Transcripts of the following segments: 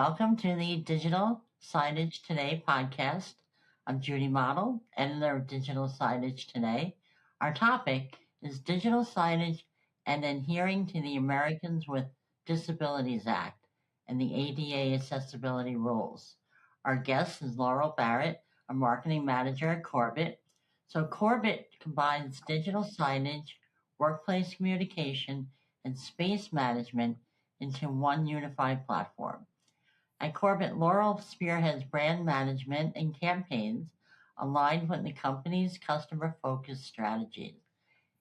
welcome to the Digital Signage Today podcast. I'm Judy Mottl, editor of Digital Signage Today. Our topic is digital signage and adhering to the Americans with Disabilities Act and the ADA accessibility rules. Our guest is Laurel Barrette, a marketing manager at Korbyt. So Korbyt combines digital signage, workplace communication, and space management into one unified platform. At Korbyt, Laurel spearheads brand management and campaigns aligned with the company's customer-focused strategies.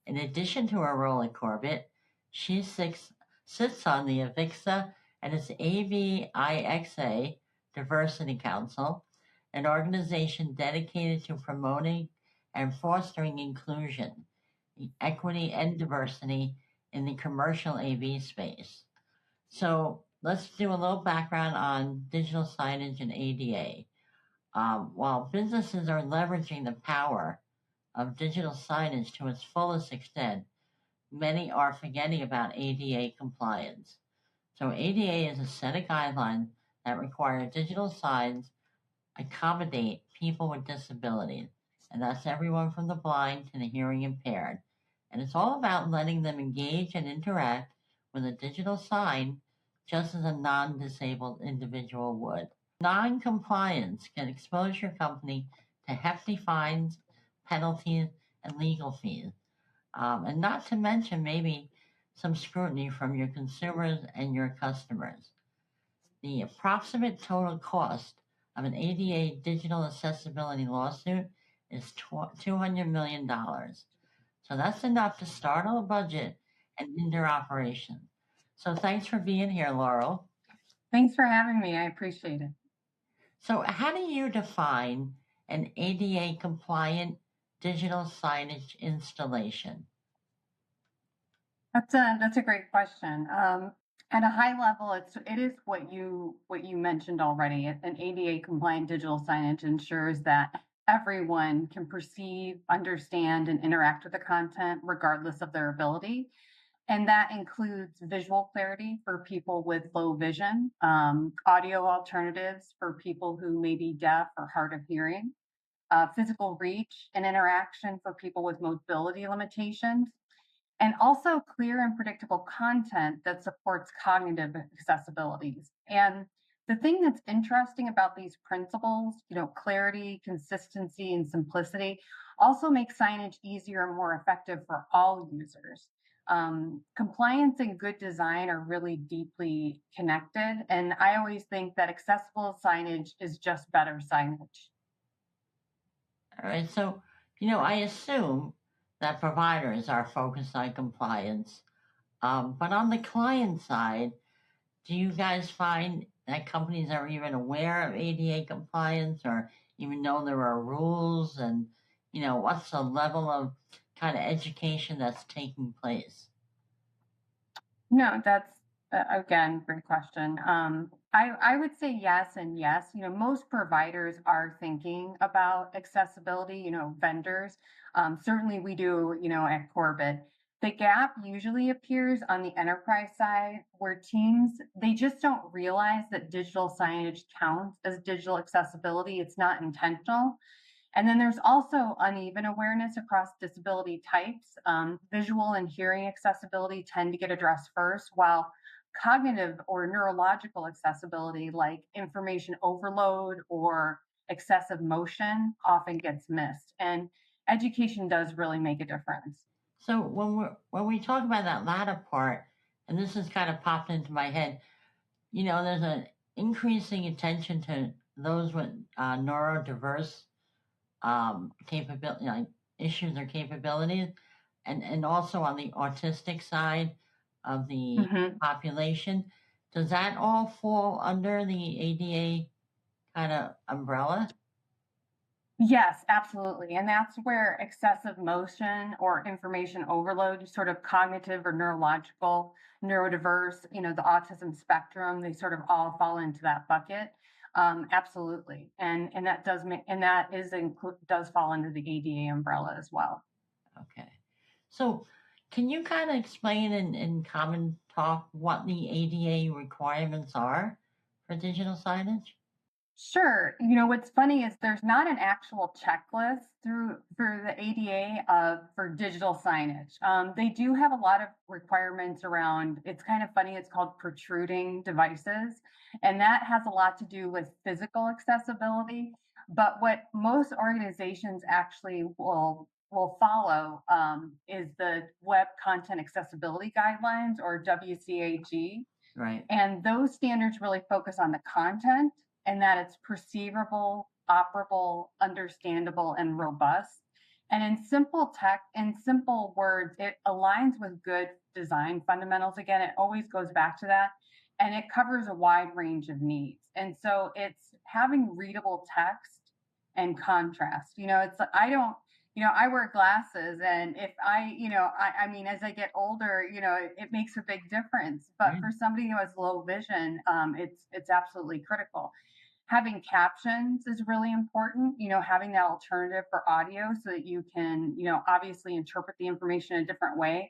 In addition to her role at Korbyt, she sits on the AVIXA and its AVIXA Diversity Council, an organization dedicated to promoting and fostering inclusion, equity, and diversity in the commercial AV space. So let's do a little background on digital signage and ADA. While businesses are leveraging the power of digital signage to its fullest extent, many are forgetting about ADA compliance. So ADA is a set of guidelines that require digital signs accommodate people with disabilities, and that's everyone from the blind to the hearing impaired. And it's all about letting them engage and interact with a digital sign just as a non-disabled individual would. Non-compliance can expose your company to hefty fines, penalties, and legal fees, and not to mention maybe some scrutiny from your consumers and your customers. The approximate total cost of an ADA digital accessibility lawsuit is $200 million. So that's enough to startle a budget and hinder operations. So thanks for being here, Laurel. Thanks for having me. I appreciate it. So how do you define an ADA compliant digital signage installation? That's a great question. At a high level, it is what you mentioned already. An ADA compliant digital signage ensures that everyone can perceive, understand, and interact with the content regardless of their ability. And that includes visual clarity for people with low vision, audio alternatives for people who may be deaf or hard of hearing, physical reach and interaction for people with mobility limitations, and also clear and predictable content that supports cognitive accessibilities. And the thing that's interesting about these principles, clarity, consistency, and simplicity, also make signage easier and more effective for all users. Compliance and good design are really deeply connected. And I always think that accessible signage is just better signage. All right. So, I assume that providers are focused on compliance. But on the client side, do you guys find that companies are even aware of ADA compliance or even know there are rules? And, what's the level of kind of education that's taking place? No, that's again, great question. I would say yes and yes. Most providers are thinking about accessibility, vendors. Certainly we do, at Korbyt. The gap usually appears on the enterprise side where teams, they just don't realize that digital signage counts as digital accessibility. It's not intentional. And then there's also uneven awareness across disability types. Visual and hearing accessibility tend to get addressed first, while cognitive or neurological accessibility, like information overload or excessive motion, often gets missed. And education does really make a difference. So when we talk about that latter part, and this has kind of popped into my head, there's an increasing attention to those with neurodiverse capability, issues or capabilities, and also on the autistic side of the population. Does that all fall under the ADA kind of umbrella? Yes, absolutely. And that's where excessive motion or information overload, sort of cognitive or neurological, neurodiverse, the autism spectrum, they sort of all fall into that bucket. Absolutely. And that does fall under the ADA umbrella as well. Okay. So can you kind of explain in common talk what the ADA requirements are for digital signage? Sure. What's funny is there's not an actual checklist for the ADA for digital signage. They do have a lot of requirements around. It's kind of funny. It's called protruding devices, and that has a lot to do with physical accessibility. But what most organizations actually will follow is the Web Content Accessibility Guidelines, or WCAG. Right. And those standards really focus on the content and that it's perceivable, operable, understandable, and robust. And in simple words, it aligns with good design fundamentals. Again, it always goes back to that. And it covers a wide range of needs. And so it's having readable text and contrast. It's I don't, I wear glasses, and if I mean, as I get older, it makes a big difference. But Right. for somebody who has low vision, it's absolutely critical. Having captions is really important, having that alternative for audio so that you can, obviously interpret the information in a different way.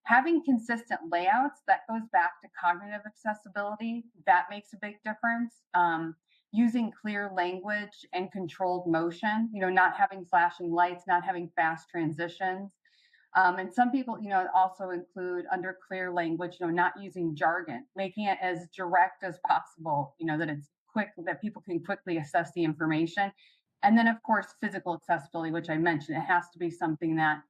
Having consistent layouts, that goes back to cognitive accessibility, that makes a big difference. Using clear language and controlled motion, not having flashing lights, not having fast transitions. And some people, also include under clear language, not using jargon, making it as direct as possible, that it's quick, that people can quickly assess the information. And then, of course, physical accessibility, which I mentioned, it has to be something that,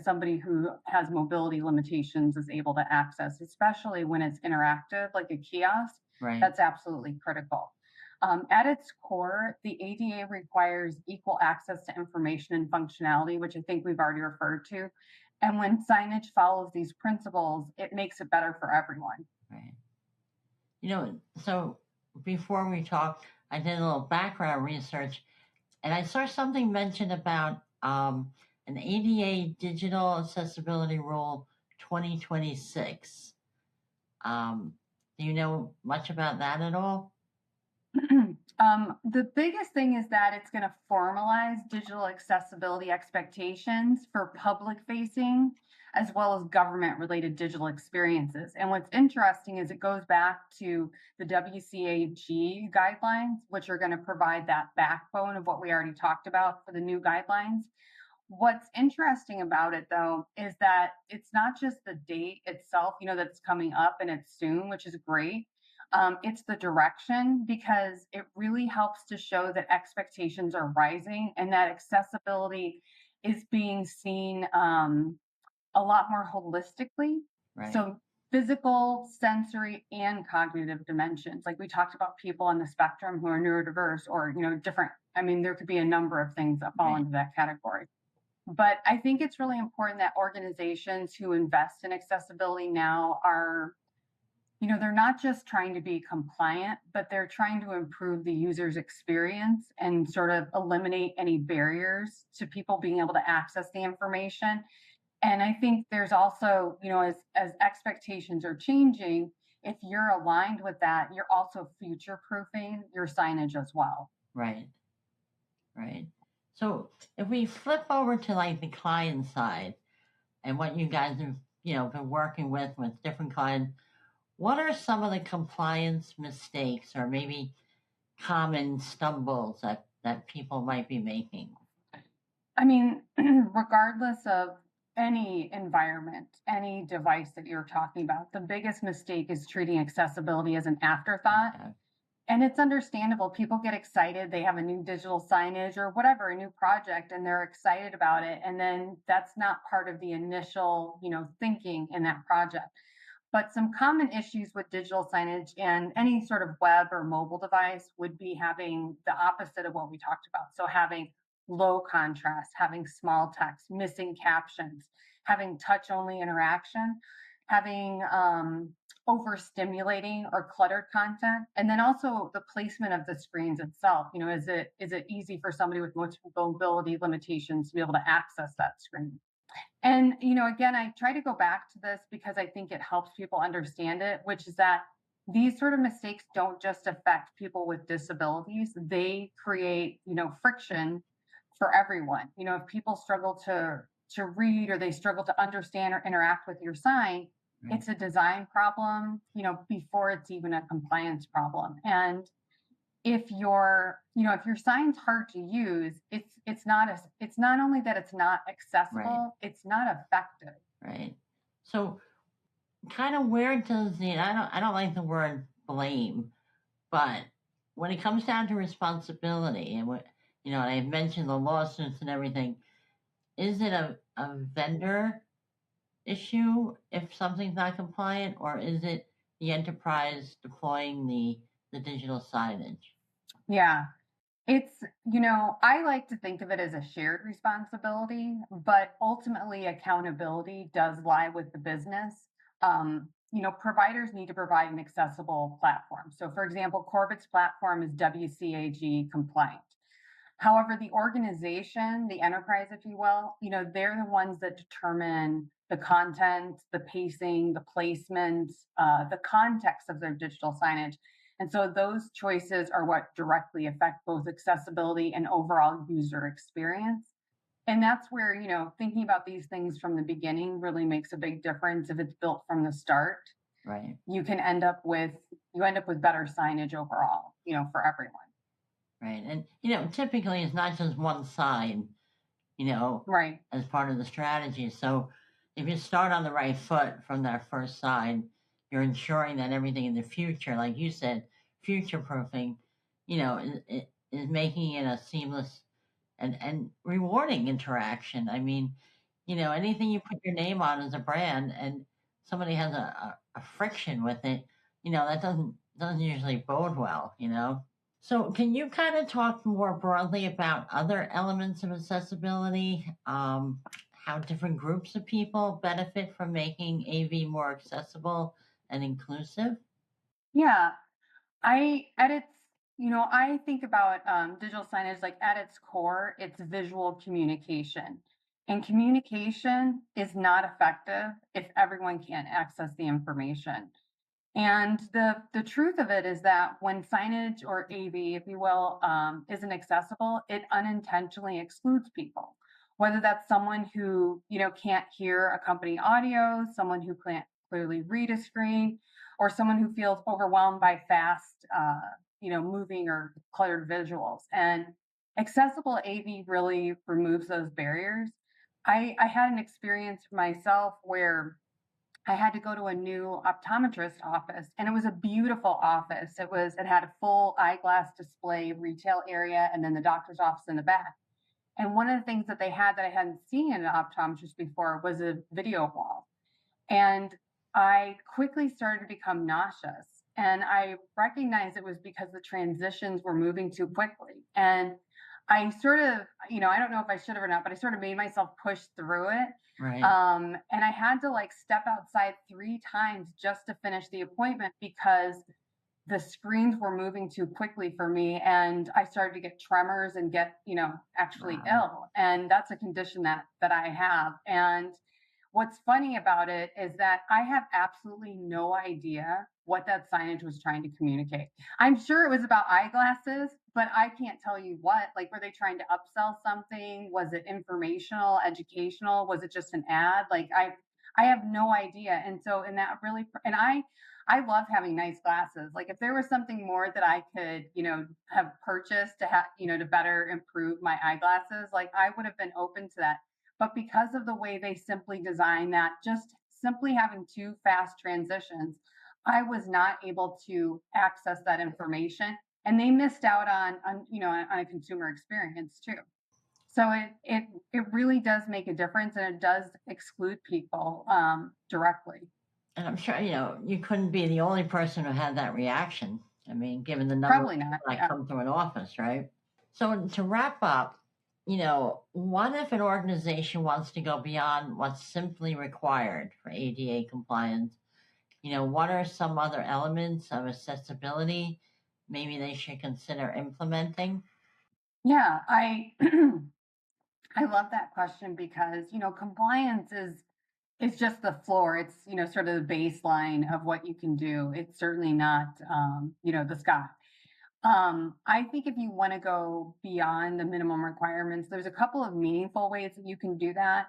somebody who has mobility limitations is able to access, especially when it's interactive, like a kiosk. Right. That's absolutely critical. At its core, the ADA requires equal access to information and functionality, which I think we've already referred to. And when signage follows these principles, it makes it better for everyone. Right. So before we talk, I did a little background research, and I saw something mentioned about an ADA Digital Accessibility Rule 2026. Do you know much about that at all? The biggest thing is that it's going to formalize digital accessibility expectations for public facing as well as government related digital experiences. And what's interesting is it goes back to the WCAG guidelines, which are going to provide that backbone of what we already talked about for the new guidelines. What's interesting about it, though, is that it's not just the date itself, that's coming up and it's soon, which is great. It's the direction, because it really helps to show that expectations are rising and that accessibility is being seen a lot more holistically. Right. So physical, sensory, and cognitive dimensions. Like we talked about people on the spectrum who are neurodiverse or, different. I mean, there could be a number of things that fall Right. into that category. But I think it's really important that organizations who invest in accessibility now are, they're not just trying to be compliant, but they're trying to improve the user's experience and sort of eliminate any barriers to people being able to access the information. And I think there's also, as expectations are changing, if you're aligned with that, you're also future proofing your signage as well. Right. Right. So if we flip over to like the client side and what you guys have, been working with different clients, what are some of the compliance mistakes or maybe common stumbles that people might be making? I mean, regardless of any environment, any device that you're talking about, the biggest mistake is treating accessibility as an afterthought. Okay. And it's understandable. People get excited. They have a new digital signage or whatever, a new project, and they're excited about it. And then that's not part of the initial, thinking in that project. But some common issues with digital signage and any sort of web or mobile device would be having the opposite of what we talked about. So having low contrast, having small text, missing captions, having touch only interaction, having overstimulating or cluttered content, and then also the placement of the screens itself. Is it easy for somebody with mobility limitations to be able to access that screen? And again, I try to go back to this because I think it helps people understand it, which is that these sort of mistakes don't just affect people with disabilities. They create, friction for everyone. If people struggle to read or they struggle to understand or interact with your sign, Right. It's a design problem, before it's even a compliance problem. And if your sign's hard to use, it's not only that it's not Right. accessible, it's not effective. Right. So kind of where does the I don't like the word blame, but when it comes down to responsibility and what and I mentioned the lawsuits and everything, is it a vendor issue if something's not compliant, or is it the enterprise deploying the digital signage? Yeah. I like to think of it as a shared responsibility, but ultimately accountability does lie with the business. Providers need to provide an accessible platform. So, for example, Korbyt's platform is WCAG compliant. However, the organization, the enterprise, if you will, they're the ones that determine the content, the pacing, the placement, the context of their digital signage. And so those choices are what directly affect both accessibility and overall user experience. And that's where, thinking about these things from the beginning really makes a big difference. If it's built from the start, Right. you end up with better signage overall, for everyone. Right. And typically it's not just one side, Right. as part of the strategy. So if you start on the right foot from that first side, you're ensuring that everything in the future, like you said, future proofing, is making it a seamless and rewarding interaction. I mean, anything you put your name on as a brand and somebody has a friction with it, that doesn't usually bode well. So, can you kind of talk more broadly about other elements of accessibility? How different groups of people benefit from making AV more accessible and inclusive? Yeah. I at its I think about digital signage like at its core, it's visual communication. And communication is not effective if everyone can't access the information. And the truth of it is that when signage or AV, if you will, isn't accessible, it unintentionally excludes people. Whether that's someone who can't hear a company audio, someone who can't clearly read a screen, or someone who feels overwhelmed by fast, moving or cluttered visuals. And accessible AV really removes those barriers. I had an experience myself where I had to go to a new optometrist office, and it was a beautiful office. It had a full eyeglass display retail area and then the doctor's office in the back. And one of the things that they had that I hadn't seen in an optometrist before was a video wall. And I quickly started to become nauseous. And I recognized it was because the transitions were moving too quickly. And I sort of, I don't know if I should have or not, but I sort of made myself push through it. Right. And I had to step outside 3 times just to finish the appointment because the screens were moving too quickly for me. And I started to get tremors and get, actually Wow. ill. And that's a condition that I have. And what's funny about it is that I have absolutely no idea what that signage was trying to communicate. I'm sure it was about eyeglasses, but I can't tell you what. Like, were they trying to upsell something? Was it informational, educational? Was it just an ad? I have no idea. And so, in that really, and I love having nice glasses. Like, if there was something more that I could, have purchased to have, to better improve my eyeglasses, like I would have been open to that. But because of the way they simply designed that, just simply having 2 fast transitions, I was not able to access that information. And they missed out on a consumer experience too. So it really does make a difference, and it does exclude people directly. And I'm sure, you couldn't be the only person who had that reaction. I mean, given the number of Probably people not. that Yeah. come to an office, right? So to wrap up, what if an organization wants to go beyond what's simply required for ADA compliance? What are some other elements of accessibility maybe they should consider implementing? Yeah, I I love that question because compliance is just the floor. It's sort of the baseline of what you can do. It's certainly not the sky. I think if you want to go beyond the minimum requirements, there's a couple of meaningful ways that you can do that.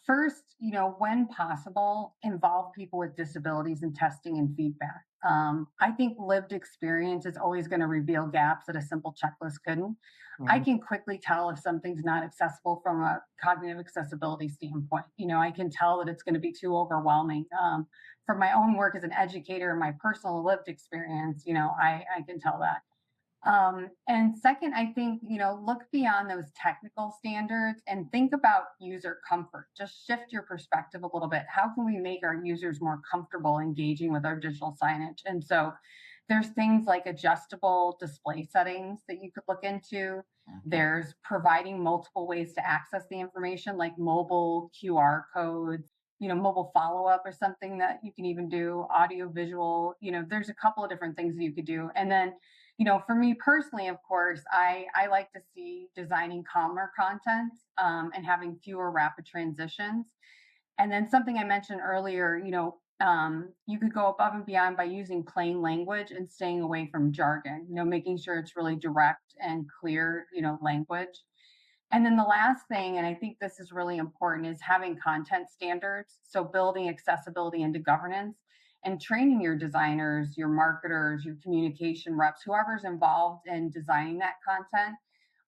First, when possible, involve people with disabilities in testing and feedback. I think lived experience is always going to reveal gaps that a simple checklist couldn't. I Right. can quickly tell if something's not accessible from a cognitive accessibility standpoint. I can tell that it's going to be too overwhelming. From my own work as an educator and my personal lived experience, I can tell that. And second, I think, look beyond those technical standards and think about user comfort. Just shift your perspective a little bit. How can we make our users more comfortable engaging with our digital signage? And so there's things like adjustable display settings that you could look into. Okay. There's providing multiple ways to access the information, like mobile QR codes, mobile follow up or something that you can even do, audio visual. There's a couple of different things that you could do. And then for me personally, of course, I like to see designing calmer content and having fewer rapid transitions. And then something I mentioned earlier, you could go above and beyond by using plain language and staying away from jargon, making sure it's really direct and clear, language. And then the last thing, and I think this is really important, is having content standards. So building accessibility into governance and training your designers, your marketers, your communication reps, whoever's involved in designing that content.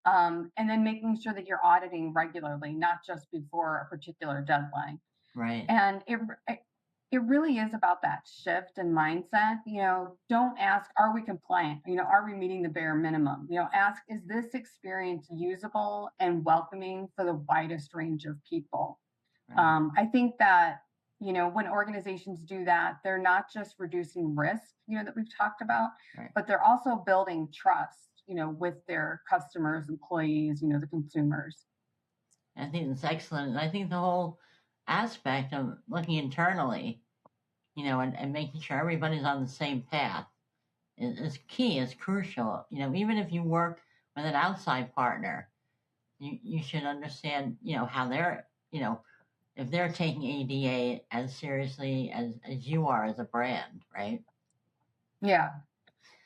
And then making sure that you're auditing regularly, not just before a particular deadline. Right. And it really is about that shift in mindset. Don't ask, are we compliant? Are we meeting the bare minimum? Ask, is this experience usable and welcoming for the widest range of people? Right. I think that, when organizations do that, they're not just reducing risk, that we've talked about, Right. but they're also building trust, with their customers, employees, the consumers. I think it's excellent. And I think the whole aspect of looking internally, and making sure everybody's on the same path is key, is crucial. Even if you work with an outside partner, you should understand, how they're, if they're taking ADA as seriously as you are as a brand, right? Yeah.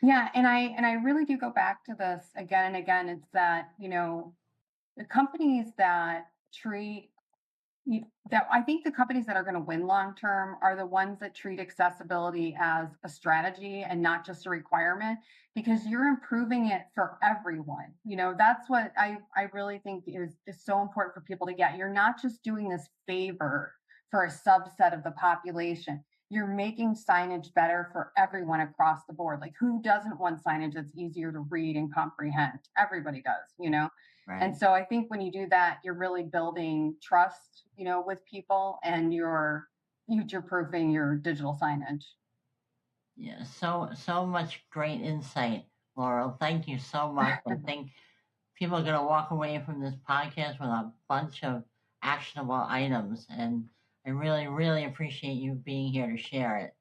Yeah. And I really do go back to this again and again. It's that, the companies that treat that I think the companies that are going to win long term are the ones that treat accessibility as a strategy and not just a requirement, because you're improving it for everyone. That's what I really think is so important for people to get. You're not just doing this favor for a subset of the population. You're making signage better for everyone across the board. Like, who doesn't want signage that's easier to read and comprehend? Everybody does. Right. And so I think when you do that, you're really building trust, with people, and you're future-proofing your digital signage. Yeah, so much great insight, Laurel. Thank you so much. I think people are going to walk away from this podcast with a bunch of actionable items, and I really, really appreciate you being here to share it.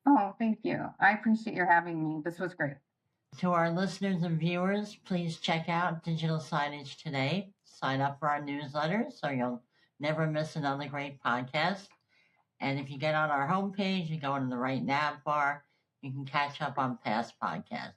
Oh, thank you. I appreciate your having me. This was great. To our listeners and viewers, please check out Digital Signage Today. Sign up for our newsletter so you'll never miss another great podcast. And if you get on our homepage, you go into the right nav bar, you can catch up on past podcasts.